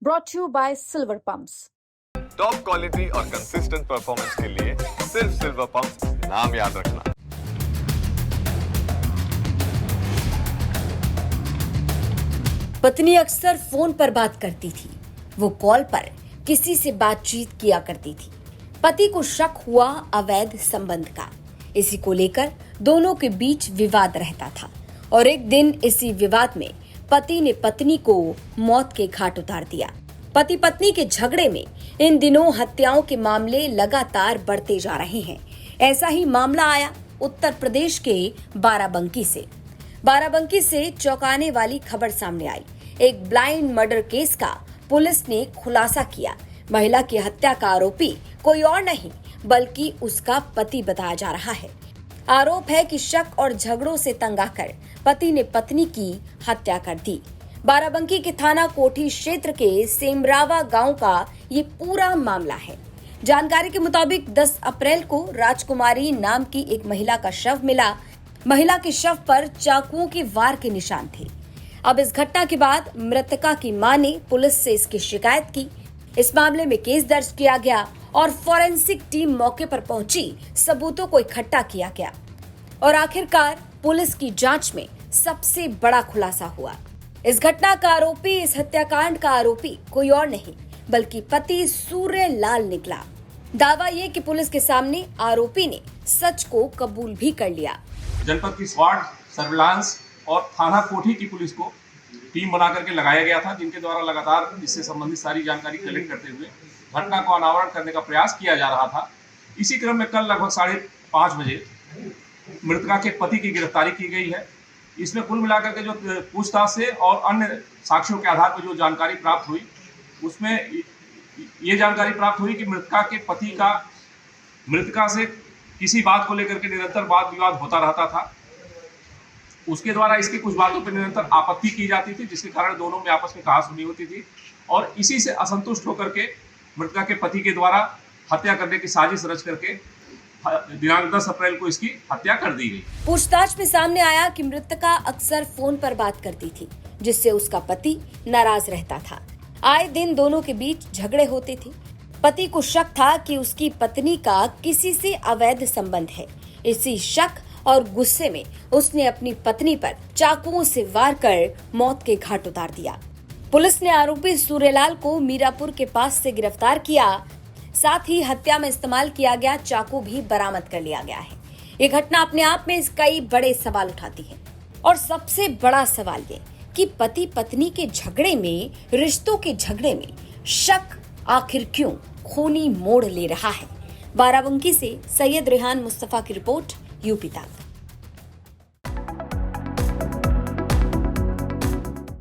brought to you by Silver Pumps. Top quality और consistent performance के लिए सिर्फ सिल्वर पंप नाम याद रखना। पत्नी अक्सर फोन पर बात करती थी। वो कॉल पर किसी से बातचीत किया करती थी। पति को शक हुआ अवैध संबंध का। इसी को लेकर दोनों के बीच विवाद रहता था और एक दिन इसी विवाद में पति ने पत्नी को मौत के घाट उतार दिया। पति पत्नी के झगड़े में इन दिनों हत्याओं के मामले लगातार बढ़ते जा रहे हैं। ऐसा ही मामला आया उत्तर प्रदेश के बाराबंकी से। बाराबंकी से चौंकाने वाली खबर सामने आई। एक ब्लाइंड मर्डर केस का पुलिस ने खुलासा किया। महिला की हत्या का आरोपी कोई और नहीं बल्कि उसका पति बताया जा रहा है। आरोप है कि शक और झगड़ों से तंग आकर पति ने पत्नी की हत्या कर दी। बाराबंकी के थाना कोठी क्षेत्र के सेमरावा गांव का ये पूरा मामला है। जानकारी के मुताबिक 10 अप्रैल को राजकुमारी नाम की एक महिला का शव मिला। महिला के शव पर चाकुओं के वार के निशान थे। अब इस घटना के बाद मृतका की मां ने पुलिस से इसकी शिकायत की। इस मामले में केस दर्ज किया गया और फॉरेंसिक टीम मौके पर पहुंची। सबूतों को इकट्ठा किया गया और आखिरकार पुलिस की जांच में सबसे बड़ा खुलासा हुआ। इस घटना का आरोपी, इस हत्याकांड का आरोपी कोई और नहीं बल्कि पति सूर्यलाल निकला। दावा ये कि पुलिस के सामने आरोपी ने सच को कबूल भी कर लिया। जनपद की स्वाट, सर्विलांस और थाना कोठी की पुलिस को टीम बना करके लगाया गया था, जिनके द्वारा लगातार इससे संबंधित सारी जानकारी कलेक्ट करते हुए घटना को अनावरण करने का प्रयास किया जा रहा था। इसी क्रम में कल लगभग 5:30 बजे मृतका के पति की गिरफ्तारी की गई है। इसमें कुल मिलाकर के जो पूछताछ से और अन्य साक्ष्यों के आधार पर जो जानकारी प्राप्त हुई, उसमें ये जानकारी प्राप्त हुई कि मृतका के पति का मृतका से किसी बात को लेकर के निरंतर वाद विवाद होता रहता था। उसके द्वारा इसकी कुछ बातों पर निरंतर आपत्ति की जाती थी, जिसके कारण दोनों में आपस में कहासुनी होती थी और इसी से असंतुष्ट होकर के मृतका के पति के द्वारा हत्या करने की साजिश रच करके दिनांक 10 अप्रैल को इसकी हत्या कर दी गई। पूछताछ में सामने आया कि मृतका अक्सर फोन पर बात करती थी, जिससे उसका पति नाराज रहता था। आए दिन दोनों के बीच झगड़े होते थे। पति को शक था कि उसकी पत्नी का किसी से अवैध संबंध है। इसी शक और गुस्से में उसने अपनी पत्नी पर चाकुओं से वार कर मौत के घाट उतार दिया। पुलिस ने आरोपी सूर्यलाल को मीरापुर के पास से गिरफ्तार किया। साथ ही हत्या में इस्तेमाल किया गया चाकू भी बरामद कर लिया गया है। ये घटना अपने आप में कई बड़े सवाल उठाती है और सबसे बड़ा सवाल ये कि पति पत्नी के झगड़े में, रिश्तों के झगड़े में शक आखिर क्यों खूनी मोड़ ले रहा है। बाराबंकी से सैयद रेहान मुस्तफा की रिपोर्ट, यूपी तक।